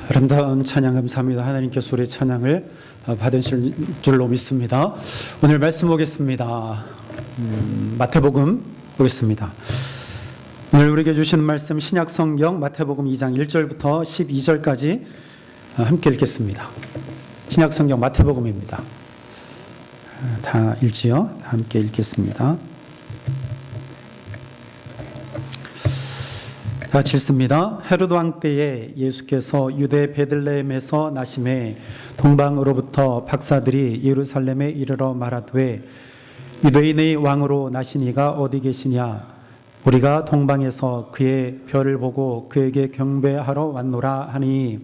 아름다운 찬양 감사합니다. 하나님께서 우리의 찬양을 받으실 줄로 믿습니다. 오늘 말씀 보겠습니다. 마태복음 보겠습니다. 오늘 우리에게 주시는 말씀 신약성경 마태복음 2장 1절부터 12절까지 함께 읽겠습니다. 신약성경 마태복음입니다. 다 읽지요? 함께 읽겠습니다. 같이 읽습니다. 헤로드 왕 때에 예수께서 유대 베들레헴에서 나심에 동방으로부터 박사들이 예루살렘에 이르러 말하되 유대인의 왕으로 나신 이가 어디 계시냐? 우리가 동방에서 그의 별을 보고 그에게 경배하러 왔노라 하니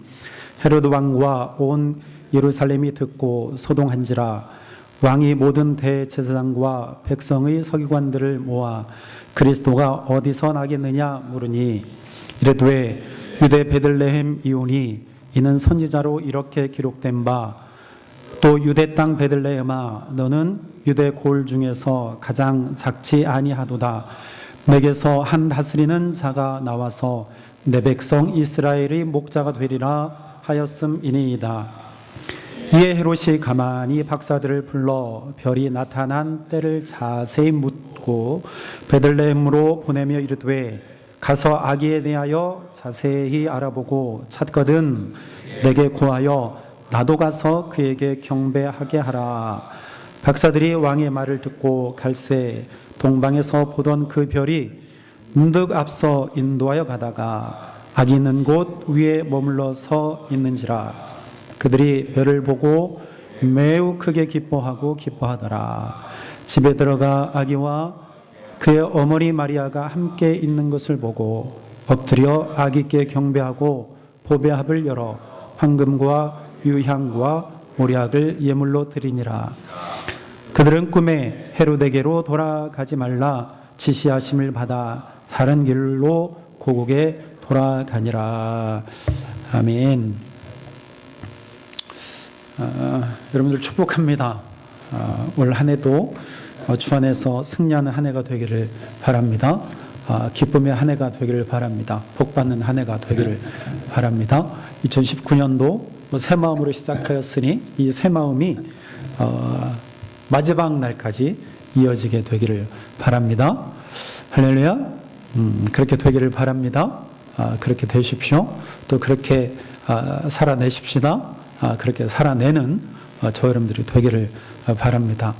헤로드 왕과 온 예루살렘이 듣고 소동한지라. 왕이 모든 대제사장과 백성의 서기관들을 모아 그리스도가 어디서 나겠느냐 물으니 이르되 유대 베들레헴 이오니 이는 선지자로 이렇게 기록된 바 또 유대 땅 베들레헴아 너는 유대 골 중에서 가장 작지 아니하도다. 내게서 한 다스리는 자가 나와서 내 백성 이스라엘의 목자가 되리라 하였음이니이다. 이에 헤롯이 가만히 박사들을 불러 별이 나타난 때를 자세히 묻고 베들레헴으로 보내며 이르되 가서 아기에 대하여 자세히 알아보고 찾거든 내게 구하여 나도 가서 그에게 경배하게 하라. 박사들이 왕의 말을 듣고 갈새 동방에서 보던 그 별이 문득 앞서 인도하여 가다가 아기 있는 곳 위에 머물러 서 있는지라. 그들이 별을 보고 매우 크게 기뻐하더라. 집에 들어가 아기와 그의 어머니 마리아가 함께 있는 것을 보고 엎드려 아기께 경배하고 보배합을 열어 황금과 유향과 모략을 예물로 드리니라. 그들은 꿈에 헤로데게로 돌아가지 말라 지시하심을 받아 다른 길로 고국에 돌아가니라. 아멘. 여러분들 축복합니다. 올 한 해도 주 안에서 승리하는 한 해가 되기를 바랍니다. 기쁨의 한 해가 되기를 바랍니다. 복받는 한 해가 되기를 바랍니다. 2019년도 새 마음으로 시작하였으니 이 새 마음이 마지막 날까지 이어지게 되기를 바랍니다. 할렐루야. 그렇게 되기를 바랍니다. 그렇게 되십시오. 또 그렇게 살아내십시다. 그렇게 살아내는 저 여러분들이 되기를 바랍니다.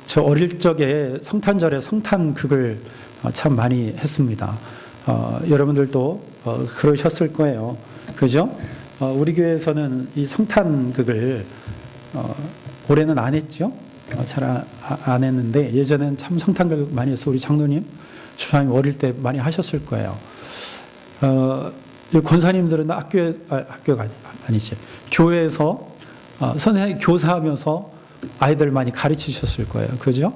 저 어릴 적에 성탄절에 성탄극을 참 많이 했습니다. 여러분들도 그러셨을 거예요. 그죠? 우리 교회에서는 이 성탄극을 올해는 안 했죠? 잘 안 했는데 예전엔 참 성탄극 많이 해서 우리 장로님, 주사님 어릴 때 많이 하셨을 거예요. 권사님들은 학교가 아니지. 교회에서 선생님 교사하면서 아이들 많이 가르치셨을 거예요. 그죠?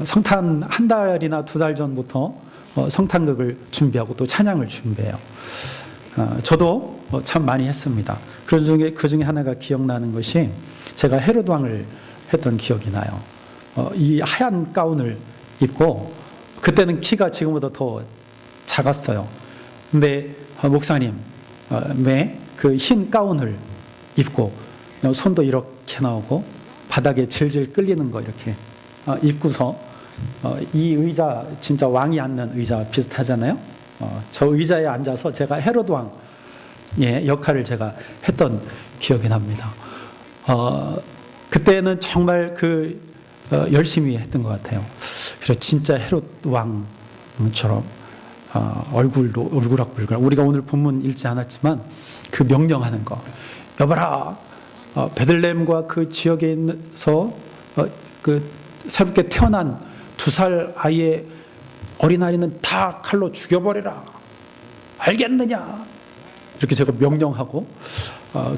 성탄 한 달이나 두 달 전부터 성탄극을 준비하고 또 찬양을 준비해요. 저도 참 많이 했습니다. 그 중에 하나가 기억나는 것이 제가 헤로드 왕을 했던 기억이 나요. 이 하얀 가운을 입고 그때는 키가 지금보다 더 작았어요. 근데 목사님 그 흰 가운을 입고 손도 이렇게 나오고 바닥에 질질 끌리는 거 이렇게 입고서 이 의자 진짜 왕이 앉는 의자 비슷하잖아요. 저 의자에 앉아서 제가 헤로드 왕의 역할을 제가 했던 기억이 납니다. 그때는 정말 열심히 했던 것 같아요. 그래서 진짜 헤로드 왕처럼 얼굴도 울그락불그락. 우리가 오늘 본문 읽지 않았지만 그 명령하는 거. 여봐라, 베들레헴과 그 지역에 있어서 그 새롭게 태어난 2살 아이의 어린아이는 다 칼로 죽여버리라. 알겠느냐? 이렇게 제가 명령하고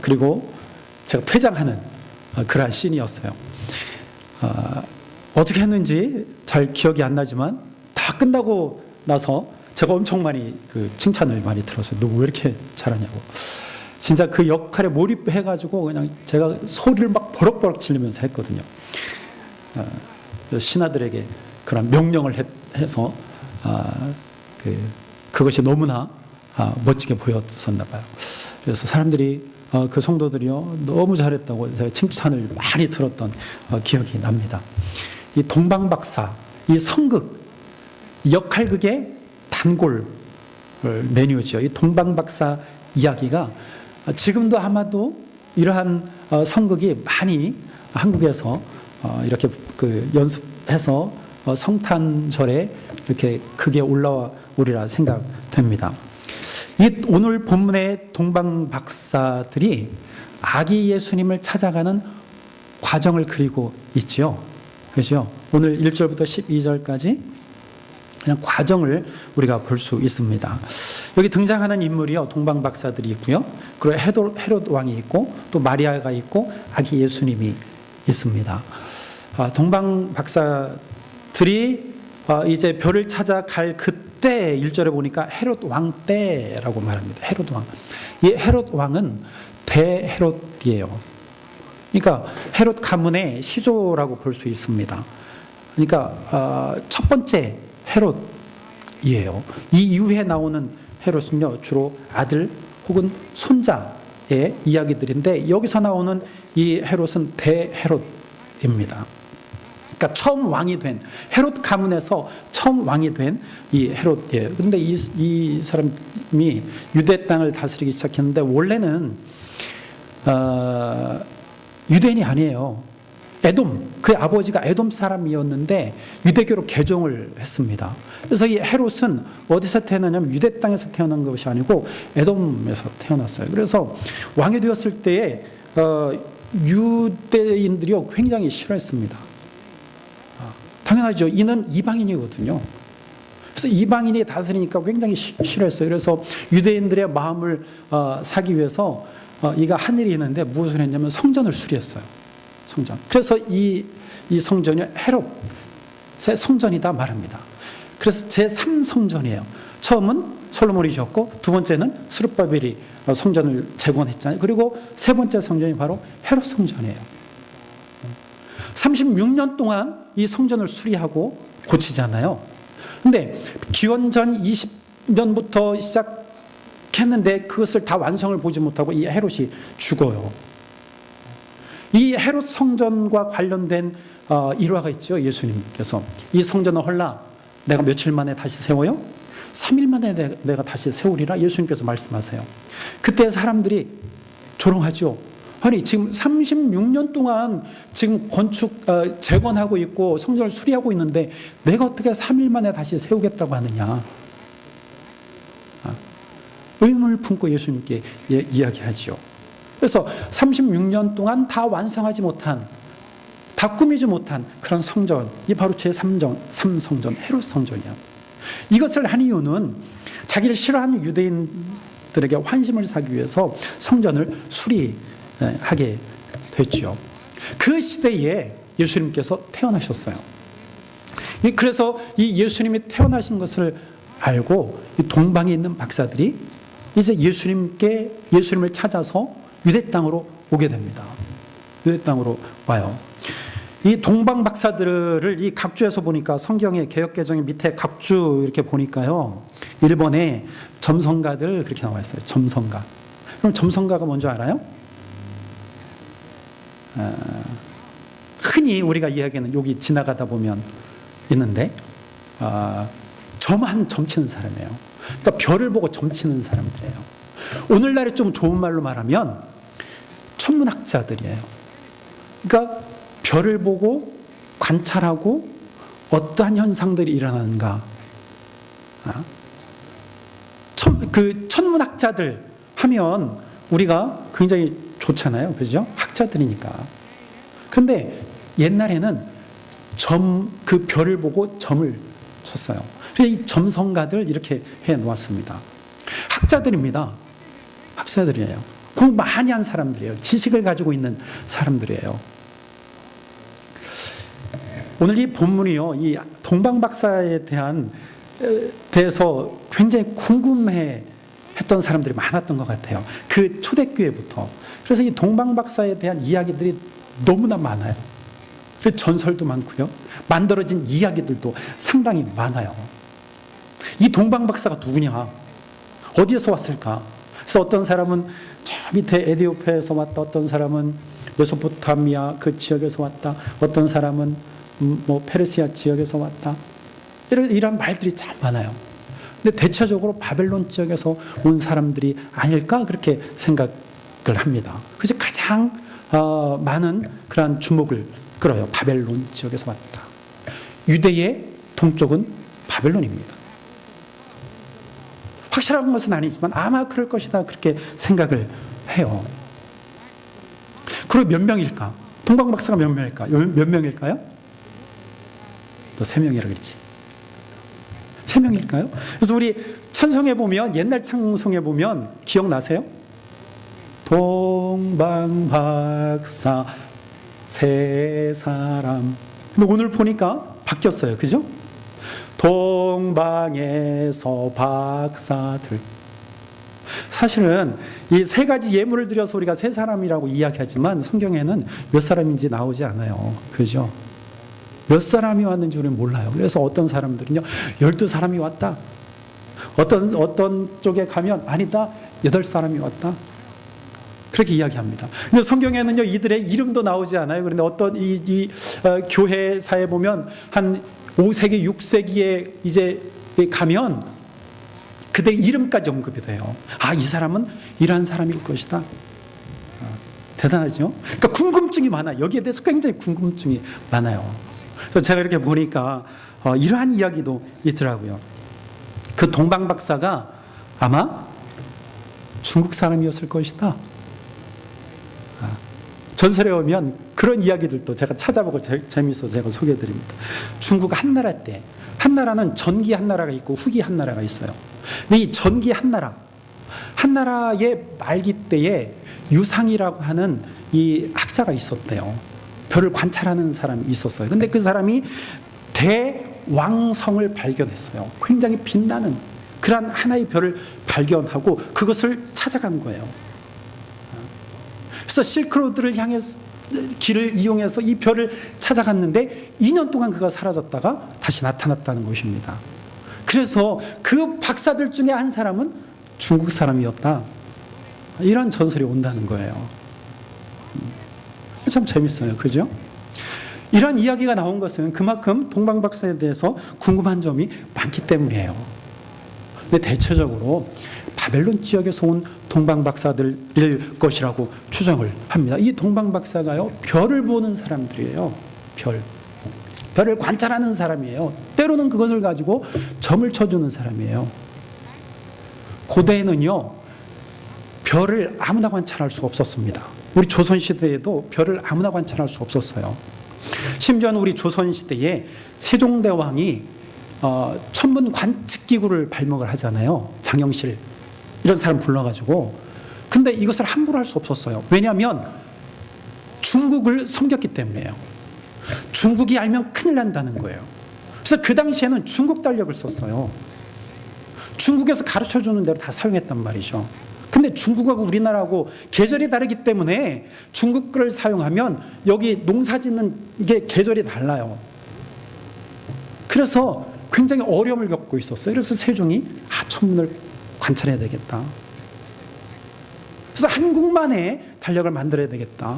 그리고 제가 퇴장하는 그러한 씬이었어요. 어떻게 했는지 잘 기억이 안 나지만 다 끝나고 나서 제가 엄청 많이 칭찬을 많이 들었어요. 너 왜 이렇게 잘하냐고. 진짜 그 역할에 몰입해가지고 그냥 제가 소리를 막 버럭버럭 지르면서 했거든요. 신하들에게 그런 명령을 해서 그것이 너무나 멋지게 보였었나 봐요. 그래서 사람들이 그 성도들이요 너무 잘했다고 제가 칭찬을 많이 들었던 기억이 납니다. 이 동방박사, 이 성극, 역할극의 단골 메뉴죠. 이 동방박사 이야기가 지금도 아마도 이러한 성극이 많이 한국에서 이렇게 그 연습해서 성탄절에 이렇게 크게 올라와 오리라 생각됩니다. 이 오늘 본문의 동방박사들이 아기 예수님을 찾아가는 과정을 그리고 있지요. 그렇죠? 오늘 1절부터 12절까지 그냥 과정을 우리가 볼 수 있습니다. 여기 등장하는 인물이요, 동방박사들이 있고요. 그리고 헤롯 왕이 있고 또 마리아가 있고 아기 예수님이 있습니다. 동방박사들이 이제 별을 찾아갈 그때 1절에 보니까 헤롯 왕 때라고 말합니다. 헤롯 왕. 이 헤롯 왕은 대헤롯이에요. 그러니까 헤롯 가문의 시조라고 볼 수 있습니다. 그러니까 첫 번째 헤롯이에요. 이 이후에 나오는 헤롯은요 주로 아들 혹은 손자의 이야기들인데 여기서 나오는 이 헤롯은 대헤롯입니다. 그러니까 처음 왕이 된 헤롯 가문에서 처음 왕이 된 이 헤롯이에요. 그런데 이 사람이 유대 땅을 다스리기 시작했는데 원래는 유대인이 아니에요. 에돔, 그 아버지가 에돔 사람이었는데 유대교로 개종을 했습니다. 그래서 이 헤롯은 어디서 태어나냐면 유대 땅에서 태어난 것이 아니고 에돔에서 태어났어요. 그래서 왕이 되었을 때에 유대인들이 굉장히 싫어했습니다. 당연하죠. 이는 이방인이거든요. 그래서 이방인이 다스리니까 굉장히 싫어했어요. 그래서 유대인들의 마음을 사기 위해서 이가 한 일이 있는데 무엇을 했냐면 성전을 수리했어요. 성전. 그래서 이 성전이 헤롯의 성전이다 말합니다. 그래서 제3성전이에요. 처음은 솔로몬이 지었고 두 번째는 스룹바벨이 성전을 재건했잖아요. 그리고 세 번째 성전이 바로 헤롯 성전이에요. 36년 동안 이 성전을 수리하고 고치잖아요. 근데 기원전 20년부터 시작했는데 그것을 다 완성을 보지 못하고 이 헤롯이 죽어요. 이 헤롯 성전과 관련된 일화가 있죠. 예수님께서 이 성전은 헐라 내가 며칠 만에 다시 세워요? 3일 만에 내가 다시 세우리라 예수님께서 말씀하세요. 그때 사람들이 조롱하죠. 아니 지금 36년 동안 지금 재건하고 있고 성전을 수리하고 있는데 내가 어떻게 3일 만에 다시 세우겠다고 하느냐. 의문을 품고 예수님께 이야기하죠. 그래서 36년 동안 다 완성하지 못한, 다 꾸미지 못한 그런 성전이 바로 제3성전 헤롯 성전이야. 이것을 한 이유는 자기를 싫어하는 유대인들에게 환심을 사기 위해서 성전을 수리하게 됐죠. 그 시대에 예수님께서 태어나셨어요. 그래서 이 예수님이 태어나신 것을 알고 이 동방에 있는 박사들이 이제 예수님을 찾아서 유대 땅으로 오게 됩니다. 유대 땅으로 와요. 이 동방 박사들을 이 각주에서 보니까 성경의 개역개정의 밑에 각주 이렇게 보니까요. 일본의 점성가들 그렇게 나와 있어요. 점성가. 그럼 점성가가 뭔지 알아요? 흔히 우리가 이야기하는 여기 지나가다 보면 있는데 점치는 사람이에요. 그러니까 별을 보고 점치는 사람들이에요. 오늘날에 좀 좋은 말로 말하면 천문학자들이에요. 그러니까 별을 보고 관찰하고 어떠한 현상들이 일어나는가. 그 천문학자들 하면 우리가 굉장히 좋잖아요. 그죠? 학자들이니까. 그런데 옛날에는 그 별을 보고 점을 쳤어요. 그래서 이 점성가들 이렇게 해 놓았습니다. 학자들입니다. 학자들이에요. 공부 많이 한 사람들이에요. 지식을 가지고 있는 사람들이에요. 오늘 이 본문이요, 이 동방박사에 대해서 굉장히 궁금해 했던 사람들이 많았던 것 같아요. 그 초대교회부터. 그래서 이 동방박사에 대한 이야기들이 너무나 많아요. 그래서 전설도 많고요. 만들어진 이야기들도 상당히 많아요. 이 동방박사가 누구냐? 어디에서 왔을까? 그래서 어떤 사람은 저 밑에 에티오피아에서 왔다, 어떤 사람은 메소포타미아 그 지역에서 왔다, 어떤 사람은 뭐 페르시아 지역에서 왔다, 이런 말들이 참 많아요. 근데 대체적으로 바벨론 지역에서 온 사람들이 아닐까 그렇게 생각을 합니다. 그래서 가장 많은 그러한 주목을 끌어요. 바벨론 지역에서 왔다. 유대의 동쪽은 바벨론입니다. 확실한 것은 아니지만 아마 그럴 것이다 그렇게 생각을 해요. 그리고 몇 명일까? 동방박사가 몇 명일까요? 너 3명이라 그랬지. 3명일까요? 그래서 우리 찬송에 보면, 옛날 찬송에 보면 기억나세요? 동방박사 세 사람. 근데 오늘 보니까 바뀌었어요. 그죠? 동방에서 박사들. 사실은 이 3가지 예물을 드려서 우리가 3사람이라고 이야기하지만 성경에는 몇 사람인지 나오지 않아요. 그죠? 몇 사람이 왔는지 우리는 몰라요. 그래서 어떤 사람들은요, 12사람이 왔다. 어떤 쪽에 가면 아니다, 8사람이 왔다. 그렇게 이야기합니다. 근데 성경에는요, 이들의 이름도 나오지 않아요. 그런데 어떤 교회사에 보면 한 5세기, 6세기에 이제 가면 그들 이름까지 언급이 돼요. 아, 이 사람은 이러한 사람일 것이다. 대단하죠? 그러니까 궁금증이 많아요. 여기에 대해서 굉장히 궁금증이 많아요. 그래서 제가 이렇게 보니까 이러한 이야기도 있더라고요. 그 동방박사가 아마 중국 사람이었을 것이다. 전설에 오면 그런 이야기들도 제가 찾아보고 재미있어서 제가 소개해드립니다. 중국 한나라 때, 한나라는 전기 한나라가 있고 후기 한나라가 있어요. 근데 이 전기 한나라의 말기 때에 유상이라고 하는 이 학자가 있었대요. 별을 관찰하는 사람이 있었어요. 근데 그 사람이 대왕성을 발견했어요. 굉장히 빛나는 그런 하나의 별을 발견하고 그것을 찾아간 거예요. 그래서 실크로드를 향해서 길을 이용해서 이 별을 찾아갔는데 2년 동안 그가 사라졌다가 다시 나타났다는 것입니다. 그래서 그 박사들 중에 한 사람은 중국 사람이었다. 이런 전설이 온다는 거예요. 참 재밌어요. 그죠? 이런 이야기가 나온 것은 그만큼 동방박사에 대해서 궁금한 점이 많기 때문이에요. 근데 대체적으로 바벨론 지역에서 온 동방박사들일 것이라고 추정을 합니다. 이 동방박사가요, 별을 보는 사람들이에요. 별을 관찰하는 사람이에요. 때로는 그것을 가지고 점을 쳐주는 사람이에요. 고대에는요, 별을 아무나 관찰할 수 없었습니다. 우리 조선시대에도 별을 아무나 관찰할 수 없었어요. 심지어는 우리 조선시대에 세종대왕이 천문 관측기구를 발명을 하잖아요. 장영실 이런 사람 불러가지고. 근데 이것을 함부로 할 수 없었어요. 왜냐하면 중국을 섬겼기 때문이에요. 중국이 알면 큰일 난다는 거예요. 그래서 그 당시에는 중국 달력을 썼어요. 중국에서 가르쳐주는 대로 다 사용했단 말이죠. 근데 중국하고 우리나라하고 계절이 다르기 때문에 중국 걸 사용하면 여기 농사 짓는 게 계절이 달라요. 그래서 굉장히 어려움을 겪고 있었어요. 그래서 세종이 천문을 관찰해야 되겠다. 그래서 한국만의 달력을 만들어야 되겠다.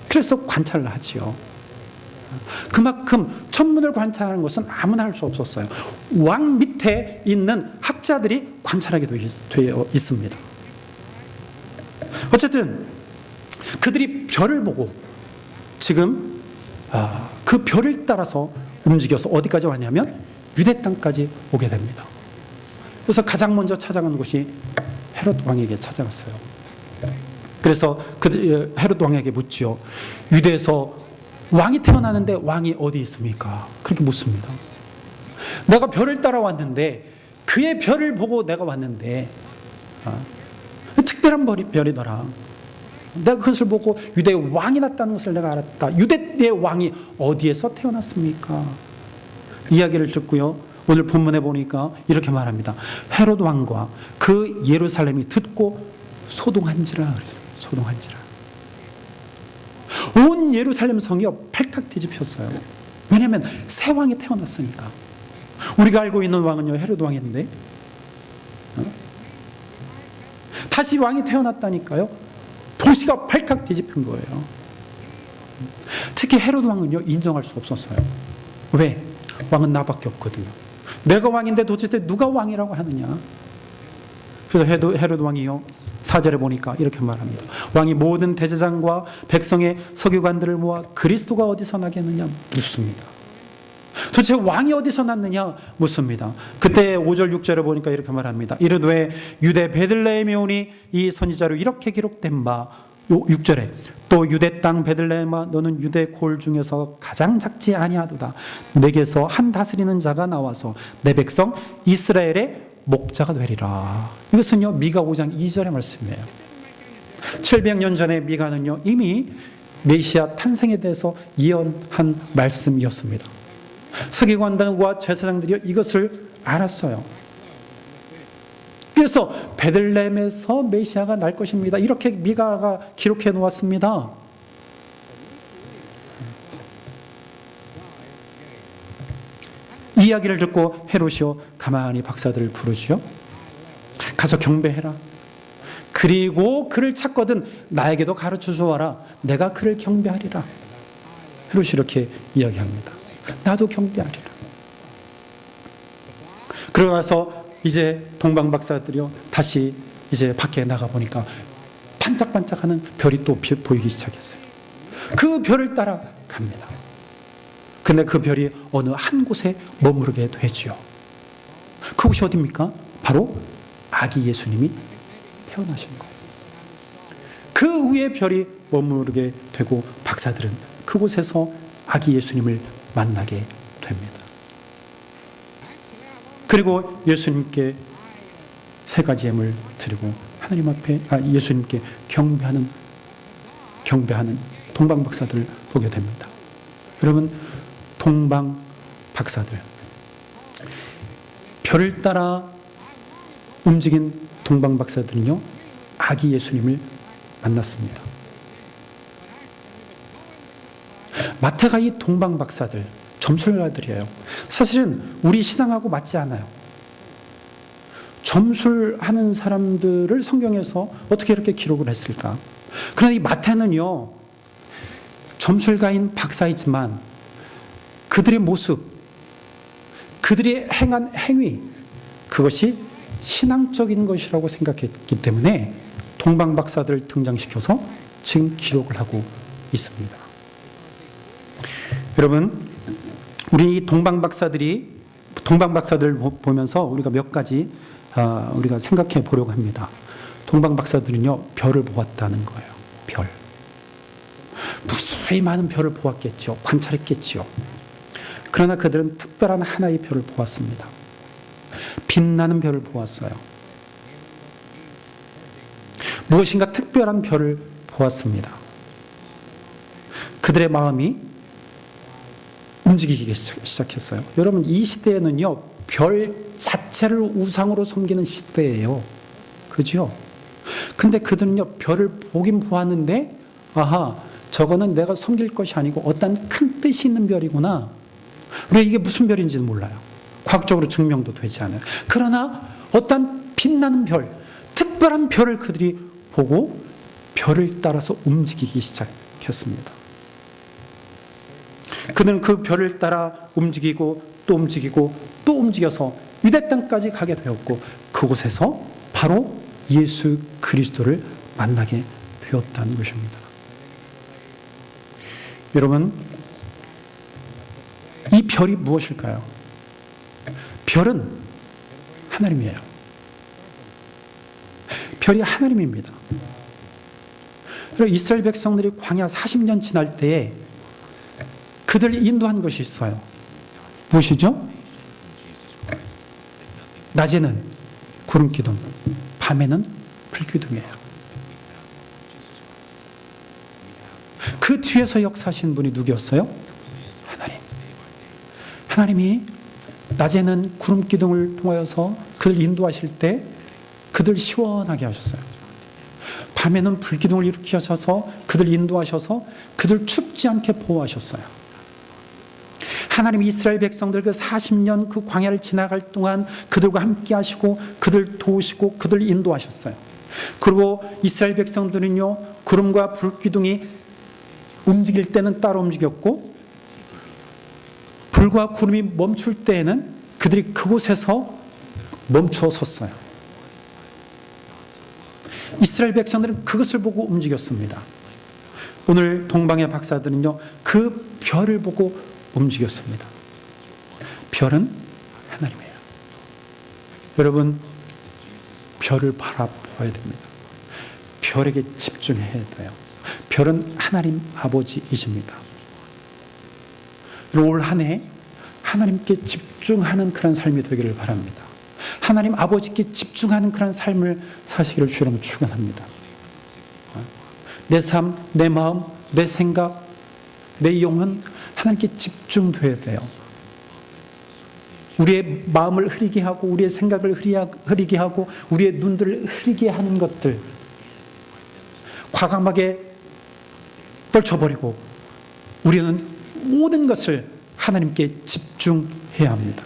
그래서 관찰을 하지요. 그만큼 천문을 관찰하는 것은 아무나 할 수 없었어요. 왕 밑에 있는 학자들이 관찰하게 되어 있습니다. 어쨌든 그들이 별을 보고 지금 그 별을 따라서 움직여서 어디까지 왔냐면 유대 땅까지 오게 됩니다. 그래서 가장 먼저 찾아간 곳이 헤롯 왕에게 찾아갔어요. 그래서 헤롯 왕에게 묻지요. 유대에서 왕이 태어나는데 왕이 어디 있습니까? 그렇게 묻습니다. 내가 별을 따라왔는데 그의 별을 보고 내가 왔는데 특별한 별이더라. 내가 그것을 보고 유대의 왕이 났다는 것을 내가 알았다. 유대의 왕이 어디에서 태어났습니까? 이야기를 듣고요. 오늘 본문에 보니까 이렇게 말합니다. 헤롯 왕과 그 예루살렘이 듣고 소동한지라 그랬어요. 소동한지라. 온 예루살렘 성이요 팔칵 뒤집혔어요. 왜냐하면 새 왕이 태어났으니까. 우리가 알고 있는 왕은요 헤롯 왕인데 다시 왕이 태어났다니까요. 도시가 발칵 뒤집힌 거예요. 특히 헤롯 왕은요, 인정할 수 없었어요. 왜? 왕은 나밖에 없거든요. 내가 왕인데 도대체 누가 왕이라고 하느냐. 그래서 헤롯 왕이요, 4절에 보니까 이렇게 말합니다. 왕이 모든 대제사장과 백성의 서기관들을 모아 그리스도가 어디서 나겠느냐 묻습니다. 도대체 왕이 어디서 났느냐 묻습니다. 그때 5절 6절에 보니까 이렇게 말합니다. 이르되 유대 베들레헴에 오니 이 선지자로 이렇게 기록된 바, 6절에 또 유대 땅 베들레헴아 너는 유대 골 중에서 가장 작지 아니하도다. 내게서 한 다스리는 자가 나와서 내 백성 이스라엘의 목자가 되리라. 이것은요, 미가 5장 2절의 말씀이에요. 700년 전에 미가는요, 이미 메시아 탄생에 대해서 예언한 말씀이었습니다. 서기관들과 제사장들이 이것을 알았어요. 그래서 베들레헴에서 메시아가 날 것입니다. 이렇게 미가가 기록해 놓았습니다. 이 이야기를 듣고 헤롯이요, 가만히 박사들을 부르시오. 가서 경배해라. 그리고 그를 찾거든 나에게도 가르쳐 주어라. 내가 그를 경배하리라. 헤롯이 이렇게 이야기합니다. 나도 경배하리라. 그러고 나서 이제 동방 박사들이요, 다시 이제 밖에 나가 보니까 반짝반짝하는 별이 또 보이기 시작했어요. 그 별을 따라 갑니다. 근데 그 별이 어느 한 곳에 머무르게 되죠. 그곳이 어디입니까? 바로 아기 예수님이 태어나신 거예요. 그 위에 별이 머무르게 되고 박사들은 그곳에서 아기 예수님을 만나게 됩니다. 그리고 예수님께 세 가지 예물 드리고 하나님 앞에 예수님께 경배하는 동방 박사들을 보게 됩니다. 여러분, 동방 박사들, 별을 따라 움직인 동방 박사들은요, 아기 예수님을 만났습니다. 마태가 이 동방 박사들, 점술가들이에요. 사실은 우리 신앙하고 맞지 않아요. 점술하는 사람들을 성경에서 어떻게 이렇게 기록을 했을까? 그러나 이 마태는요, 점술가인 박사이지만 그들의 모습, 그들이 행한 행위, 그것이 신앙적인 것이라고 생각했기 때문에 동방 박사들을 등장시켜서 지금 기록을 하고 있습니다. 여러분, 우리 동방 박사들 보면서 우리가 몇 가지 우리가 생각해 보려고 합니다. 동방 박사들은요, 별을 보았다는 거예요. 별. 무수히 많은 별을 보았겠죠. 관찰했겠죠. 그러나 그들은 특별한 하나의 별을 보았습니다. 빛나는 별을 보았어요. 무엇인가 특별한 별을 보았습니다. 그들의 마음이 움직이기 시작했어요. 여러분, 이 시대에는요, 별 자체를 우상으로 섬기는 시대예요. 그죠? 근데 그들은요, 별을 보긴 보았는데, 아하, 저거는 내가 섬길 것이 아니고 어떤 큰 뜻이 있는 별이구나. 왜 이게 무슨 별인지는 몰라요. 과학적으로 증명도 되지 않아요. 그러나 어떤 빛나는 별, 특별한 별을 그들이 보고 별을 따라서 움직이기 시작했습니다. 그는 그 별을 따라 움직이고 또 움직이고 또 움직여서 유대 땅까지 가게 되었고 그곳에서 바로 예수 그리스도를 만나게 되었다는 것입니다. 여러분, 이 별이 무엇일까요? 별은 하나님이에요. 별이 하나님입니다. 이스라엘 백성들이 광야 40년 지날 때에 그들을 인도한 것이 있어요. 무엇이죠? 낮에는 구름 기둥, 밤에는 불 기둥이에요. 그 뒤에서 역사하신 분이 누구였어요? 하나님. 하나님이 낮에는 구름 기둥을 통하여서 그들 인도하실 때 그들 시원하게 하셨어요. 밤에는 불 기둥을 일으키셔서 그들 인도하셔서 그들 춥지 않게 보호하셨어요. 하나님이 이스라엘 백성들 그 40년 그 광야를 지나갈 동안 그들과 함께 하시고 그들 도우시고 그들 인도하셨어요. 그리고 이스라엘 백성들은요, 구름과 불기둥이 움직일 때는 따로 움직였고, 불과 구름이 멈출 때에는 그들이 그곳에서 멈춰 섰어요. 이스라엘 백성들은 그것을 보고 움직였습니다. 오늘 동방의 박사들은요, 그 별을 보고 움직였습니다. 별은 하나님이에요. 여러분, 별을 바라봐야 됩니다. 별에게 집중해야 돼요. 별은 하나님 아버지이십니다. 올 한 해 하나님께 집중하는 그런 삶이 되기를 바랍니다. 하나님 아버지께 집중하는 그런 삶을 사시기를 주로 축원합니다. 내 삶, 내 마음, 내 생각, 내 영혼 하나님께 집중돼야 돼요. 우리의 마음을 흐리게 하고 우리의 생각을 흐리게 하고 우리의 눈들을 흐리게 하는 것들 과감하게 떨쳐버리고 우리는 모든 것을 하나님께 집중해야 합니다.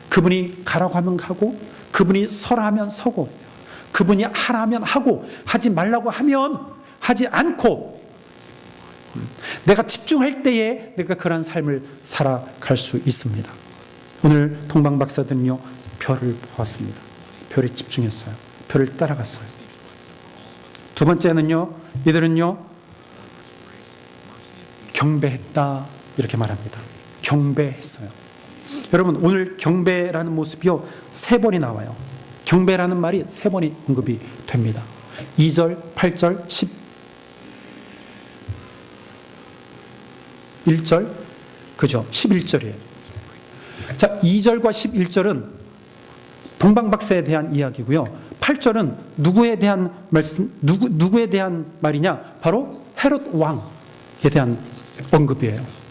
그분이 가라고 하면 가고, 그분이 서라 하면 서고, 그분이 하라 하면 하고, 하지 말라고 하면 하지 않고, 내가 집중할 때에 내가 그런 삶을 살아갈 수 있습니다. 오늘 동방 박사들은요, 별을 보았습니다. 별에 집중했어요. 별을 따라갔어요. 두 번째는요, 이들은요, 경배했다 이렇게 말합니다. 경배했어요. 여러분, 오늘 경배라는 모습이요 3번이 나와요. 경배라는 말이 3번이 언급이 됩니다. 2절, 8절, 11절, 그죠? 11절이에요. 자, 2절과 11절은 동방박사에 대한 이야기고요. 8절은 누구에 대한 말씀, 누구에 대한 말이냐? 바로 헤롯 왕에 대한 언급이에요.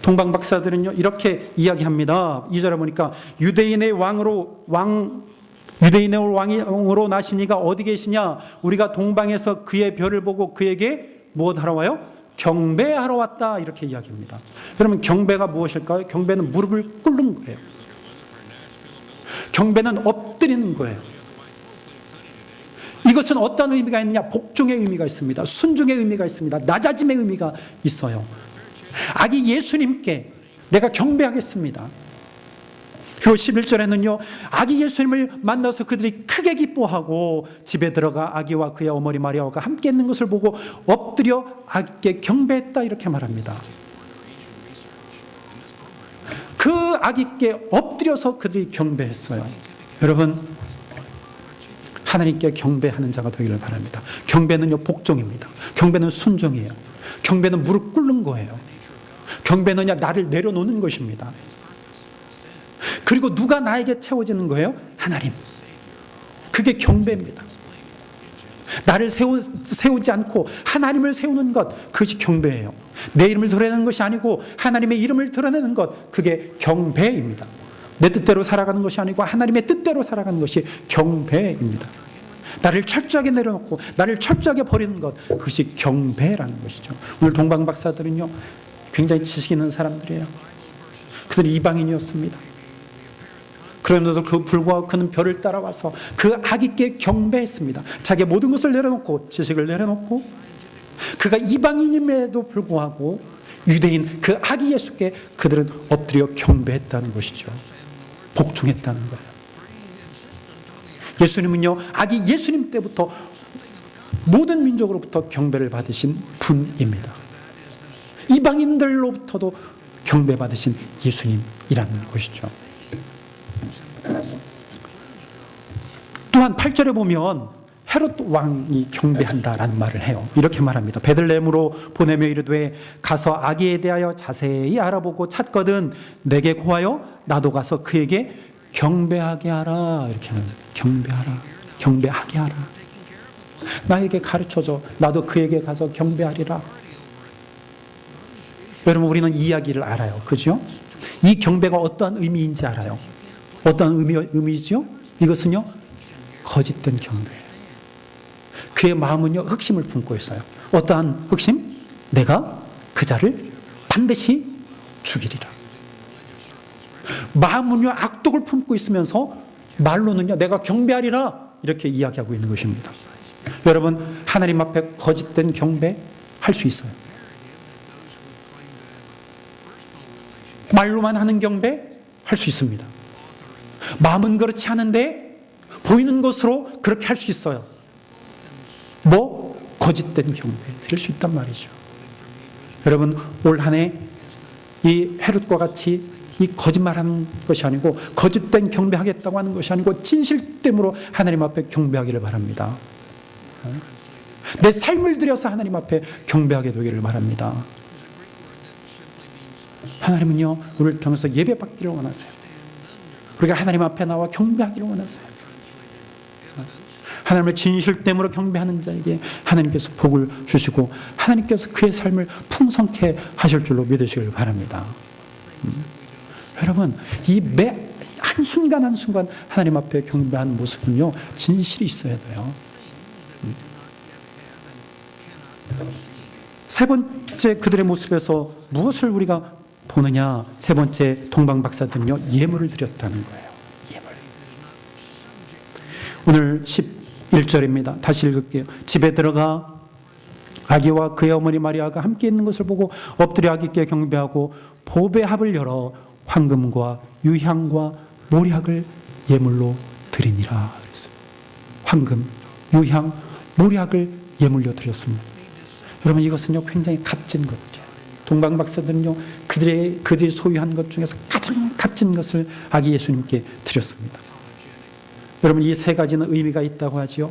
동방박사들은요, 이렇게 이야기합니다. 2절에 보니까 유대인의 왕으로 나시니가 어디 계시냐? 우리가 동방에서 그의 별을 보고 그에게 무엇하러 와요? 경배하러 왔다. 이렇게 이야기합니다. 여러분, 경배가 무엇일까요? 경배는 무릎을 꿇는 거예요. 경배는 엎드리는 거예요. 이것은 어떤 의미가 있느냐? 복종의 의미가 있습니다. 순종의 의미가 있습니다. 낮아짐의 의미가 있어요. 아기 예수님께 내가 경배하겠습니다. 그리고 11절에는요, 아기 예수님을 만나서 그들이 크게 기뻐하고 집에 들어가 아기와 그의 어머니 마리아가 함께 있는 것을 보고 엎드려 아기께 경배했다 이렇게 말합니다. 그 아기께 엎드려서 그들이 경배했어요. 여러분, 하나님께 경배하는 자가 되기를 바랍니다. 경배는요, 복종입니다. 경배는 순종이에요. 경배는 무릎 꿇는 거예요. 경배는 나를 내려놓는 것입니다. 그리고 누가 나에게 채워지는 거예요? 하나님. 그게 경배입니다. 나를 세우지 않고 하나님을 세우는 것, 그것이 경배예요. 내 이름을 드러내는 것이 아니고 하나님의 이름을 드러내는 것, 그게 경배입니다. 내 뜻대로 살아가는 것이 아니고 하나님의 뜻대로 살아가는 것이 경배입니다. 나를 철저하게 내려놓고 나를 철저하게 버리는 것, 그것이 경배라는 것이죠. 오늘 동방 박사들은요, 굉장히 지식 있는 사람들이에요. 그들이 이방인이었습니다. 그럼에도 불구하고 그는 별을 따라와서 그 아기께 경배했습니다. 자기의 모든 것을 내려놓고, 지식을 내려놓고, 그가 이방인임에도 불구하고 유대인 그 아기 예수께 그들은 엎드려 경배했다는 것이죠. 복종했다는 거예요. 예수님은요, 아기 예수님 때부터 모든 민족으로부터 경배를 받으신 분입니다. 이방인들로부터도 경배받으신 예수님이라는 것이죠. 또한 8절에 보면 헤롯 왕이 경배한다라는 말을 해요. 이렇게 말합니다. 베들레헴으로 보내며 이르되 가서 아기에 대하여 자세히 알아보고 찾거든 내게 고하여 나도 가서 그에게 경배하게 하라. 이렇게 하는, 경배하라, 경배하게 하라. 나에게 가르쳐줘. 나도 그에게 가서 경배하리라. 여러분, 우리는 이 이야기를 알아요. 그죠? 이 경배가 어떠한 의미인지 알아요. 어떠한 의미죠? 이것은요, 거짓된 경배예요. 그의 마음은요, 흑심을 품고 있어요. 어떠한 흑심? 내가 그 자를 반드시 죽이리라. 마음은요, 악독을 품고 있으면서 말로는요, 내가 경배하리라. 이렇게 이야기하고 있는 것입니다. 여러분, 하나님 앞에 거짓된 경배 할 수 있어요. 말로만 하는 경배 할 수 있습니다. 마음은 그렇지 않은데 보이는 것으로 그렇게 할 수 있어요. 거짓된 경배 될 수 있단 말이죠. 여러분, 올 한 해 이 헤롯과 같이 이 거짓말하는 것이 아니고 거짓된 경배하겠다고 하는 것이 아니고 진실됨으로 하나님 앞에 경배하기를 바랍니다. 내 삶을 들여서 하나님 앞에 경배하게 되기를 바랍니다. 하나님은요, 우리를 통해서 예배받기를 원하세요. 우리가 하나님 앞에 나와 경배하기를 원하세요. 하나님의 진실됨으로 경배하는 자에게 하나님께서 복을 주시고 하나님께서 그의 삶을 풍성케 하실 줄로 믿으시길 바랍니다. 여러분, 이 매 한순간 한순간 하나님 앞에 경배하는 모습은요, 진실이 있어야 돼요. 세 번째 그들의 모습에서 무엇을 우리가 보느냐? 세 번째 동방박사들은요, 예물을 드렸다는 거예요. 예물. 오늘 11절입니다. 다시 읽을게요. 집에 들어가 아기와 그의 어머니 마리아가 함께 있는 것을 보고 엎드려 아기께 경배하고 보배 합을 열어 황금과 유향과 모략을 예물로 드리니라 그랬어요. 황금, 유향, 모략을 예물로 드렸습니다. 여러분, 이것은요, 굉장히 값진 것이에요. 동방박사들은요, 그들이 소유한 것 중에서 가장 값진 것을 아기 예수님께 드렸습니다. 여러분, 이 세 가지는 의미가 있다고 하지요.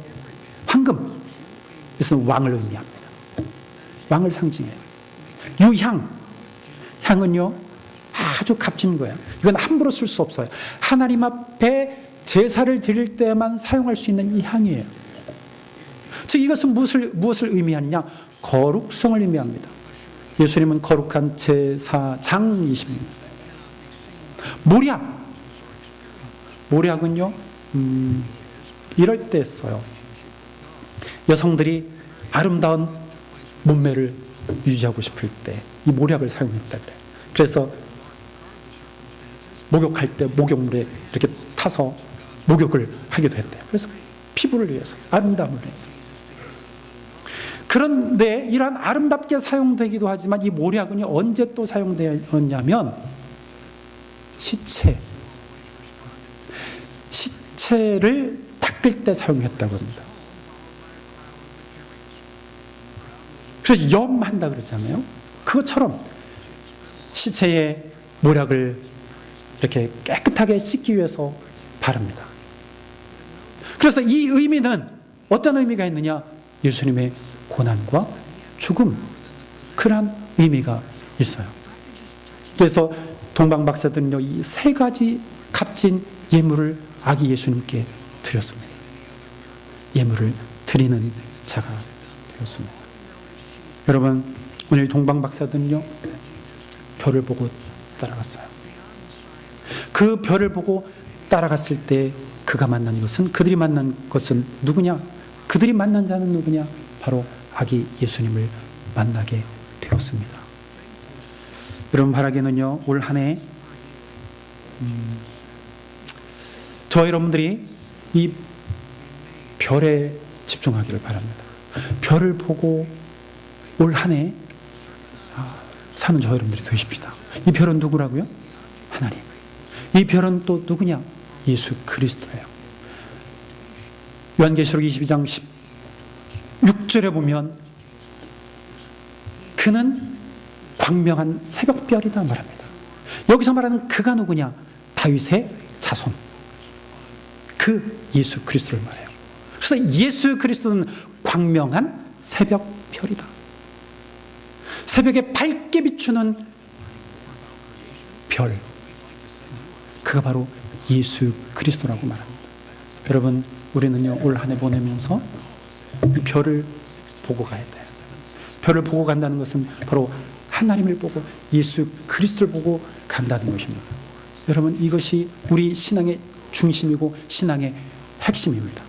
황금, 이것은 왕을 의미합니다. 왕을 상징해요. 유향, 향은요, 아주 값진 거예요. 이건 함부로 쓸 수 없어요. 하나님 앞에 제사를 드릴 때만 사용할 수 있는 이 향이에요. 즉, 이것은 무엇을 의미하느냐? 거룩성을 의미합니다. 예수님은 거룩한 제사장이십니다. 모략은요, 이럴 때 써요. 여성들이 아름다운 몸매를 유지하고 싶을 때 이 모략을 사용했다 그래요. 그래서 목욕할 때 목욕물에 이렇게 타서 목욕을 하기도 했대요. 그래서 피부를 위해서, 아름다움을 위해서. 그런데 이러한 아름답게 사용되기도 하지만 이 모략은요, 언제 또 사용되었냐면 시체를 닦을 때 사용했다고 합니다. 그래서 염한다 그러잖아요. 그것처럼 시체에 모략을 이렇게 깨끗하게 씻기 위해서 바릅니다. 그래서 이 의미는 어떤 의미가 있느냐? 예수님의 고난과 죽음, 그러한 의미가 있어요. 그래서 동방박사들은요, 이 세 가지 값진 예물을 아기 예수님께 드렸습니다. 예물을 드리는 자가 되었습니다. 여러분, 오늘 동방박사들은요, 별을 보고 따라갔어요. 그 별을 보고 따라갔을 때 그들이 만난 것은 누구냐? 그들이 만난 자는 누구냐? 바로 아기 예수님을 만나게 되었습니다. 여러분, 바라기는요, 올 한 해 저 여러분들이 이 별에 집중하기를 바랍니다. 별을 보고 올 한 해 사는 저 여러분들이 되십시다. 이 별은 누구라고요? 하나님. 이 별은 또 누구냐? 예수 그리스도예요. 요한계시록 22장 16절에 보면 그는 광명한 새벽별이다 말합니다. 여기서 말하는 그가 누구냐? 다윗의 자손. 그 예수 그리스도를 말해요. 그래서 예수 그리스도는 광명한 새벽별이다. 새벽에 밝게 비추는 별. 그가 바로 예수 그리스도라고 말합니다. 여러분, 우리는요, 올 한 해 보내면서 이 별을 보고 가야 돼요. 별을 보고 간다는 것은 바로 하나님을 보고 예수 그리스도를 보고 간다는 것입니다. 여러분, 이것이 우리 신앙의 중심이고 신앙의 핵심입니다.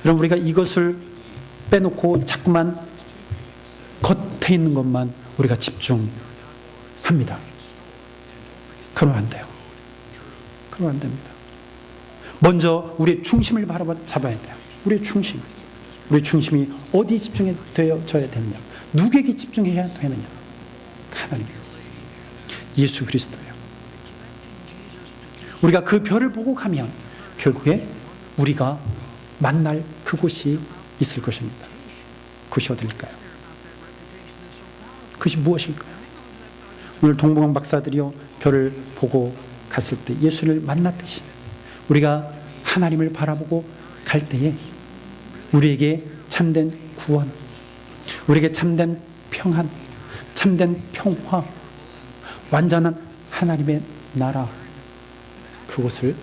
여러분, 우리가 이것을 빼놓고 자꾸만 겉에 있는 것만 우리가 집중합니다. 그러면 안 돼요. 그러면 안 됩니다. 먼저 우리의 중심을 잡아야 돼요. 우리의 중심. 우리의 중심이 어디에 집중되어져야 되느냐? 누구에게 집중해야 되느냐? 하나님, 예수 그리스도예요. 우리가 그 별을 보고 가면 결국에 우리가 만날 그곳이 있을 것입니다. 그것이 어딜까요? 그것이 무엇일까요? 오늘 동봉 박사들이요, 별을 보고 갔을 때 예수를 만났듯이 우리가 하나님을 바라보고 갈 때에 우리에게 참된 구원, 우리에게 참된 평안, 참된 평화, 완전한 하나님의 나라, 그것을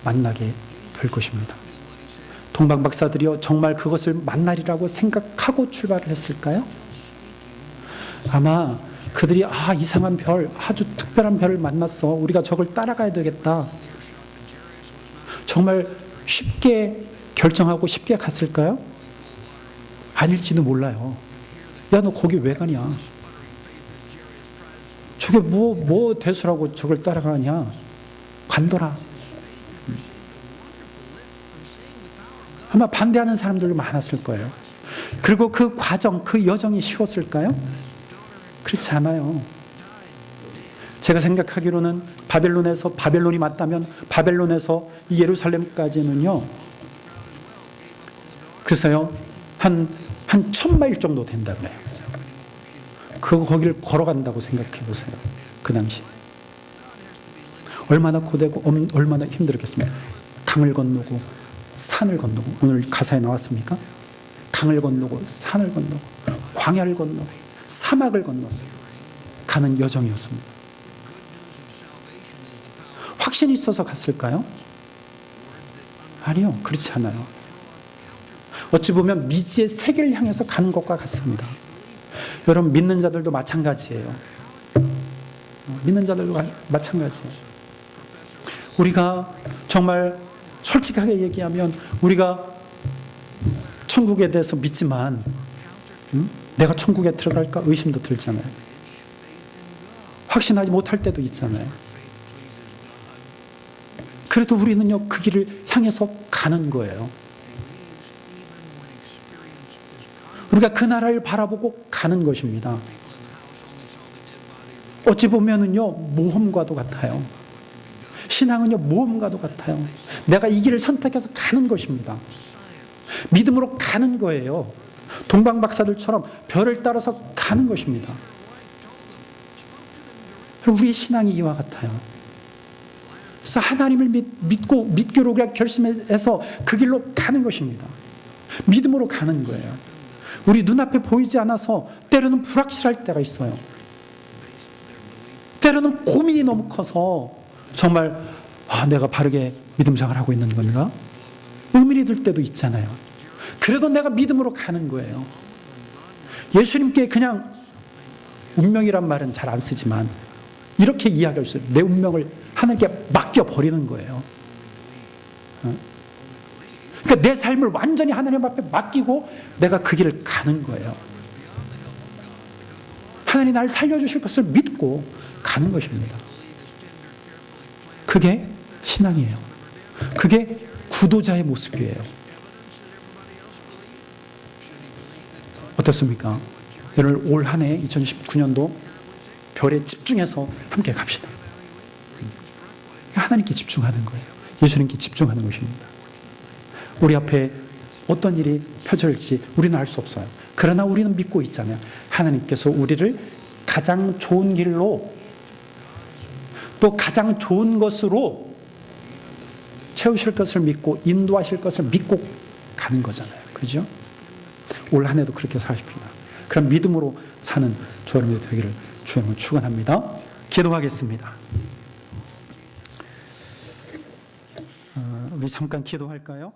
만나게 될 것입니다. 동방 박사들이요, 정말 그것을 만나리라고 생각하고 출발을 했을까요? 아마 그들이 이상한 별, 아주 특별한 별을 만났어, 우리가 저걸 따라가야 되겠다, 정말 쉽게 결정하고 쉽게 갔을까요? 아닐지도 몰라요. 야, 너 거기 왜 가냐? 저게 뭐 대수라고 저걸 따라가냐? 관둬라. 아마 반대하는 사람들도 많았을 거예요. 그리고 그 과정, 그 여정이 쉬웠을까요? 그렇지 않아요. 제가 생각하기로는 바벨론이 맞다면 바벨론에서 예루살렘까지는요, 글쎄요, 한 1000마일 정도 된다 그래요. 거기를 걸어간다고 생각해 보세요. 그 당시 얼마나 고되고 얼마나 힘들었겠습니까? 강을 건너고 산을 건너고, 오늘 가사에 나왔습니까? 강을 건너고 산을 건너고 광야를 건너고 사막을 건너서 가는 여정이었습니다. 확신이 있어서 갔을까요? 아니요, 그렇지 않아요. 어찌 보면 미지의 세계를 향해서 가는 것과 같습니다. 여러분, 믿는 자들도 마찬가지예요. 믿는 자들도 마찬가지예요. 우리가 정말 솔직하게 얘기하면 우리가 천국에 대해서 믿지만 내가 천국에 들어갈까 의심도 들잖아요. 확신하지 못할 때도 있잖아요. 그래도 우리는요, 그 길을 향해서 가는 거예요. 우리가 그 나라를 바라보고 가는 것입니다. 어찌 보면은요, 모험과도 같아요. 신앙은요, 모험과도 같아요. 내가 이 길을 선택해서 가는 것입니다. 믿음으로 가는 거예요. 동방 박사들처럼 별을 따라서 가는 것입니다. 우리의 신앙이 이와 같아요. 그래서 하나님을 믿기로 결심해서 그 길로 가는 것입니다. 믿음으로 가는 거예요. 우리 눈앞에 보이지 않아서 때로는 불확실할 때가 있어요. 때로는 고민이 너무 커서 정말 내가 바르게 믿음생활을 하고 있는 건가? 의문이 들 때도 있잖아요. 그래도 내가 믿음으로 가는 거예요. 예수님께 그냥 운명이란 말은 잘 안 쓰지만 이렇게 이야기할 수 있어요. 내 운명을 하나님께 맡겨버리는 거예요. 그러니까 내 삶을 완전히 하나님 앞에 맡기고 내가 그 길을 가는 거예요. 하나님 나를 살려주실 것을 믿고 가는 것입니다. 그게 신앙이에요. 그게 구도자의 모습이에요. 어떻습니까? 여러분, 올 한 해 2019년도 별에 집중해서 함께 갑시다. 하나님께 집중하는 거예요. 예수님께 집중하는 것입니다. 우리 앞에 어떤 일이 펼쳐질지 우리는 알 수 없어요. 그러나 우리는 믿고 있잖아요. 하나님께서 우리를 가장 좋은 길로 또 가장 좋은 것으로 채우실 것을 믿고 인도하실 것을 믿고 가는 거잖아요. 그죠? 올 한 해도 그렇게 사십시오. 그럼 믿음으로 사는 저 여러분이 되기를 주님을 축원합니다. 기도하겠습니다. 우리 잠깐 기도할까요?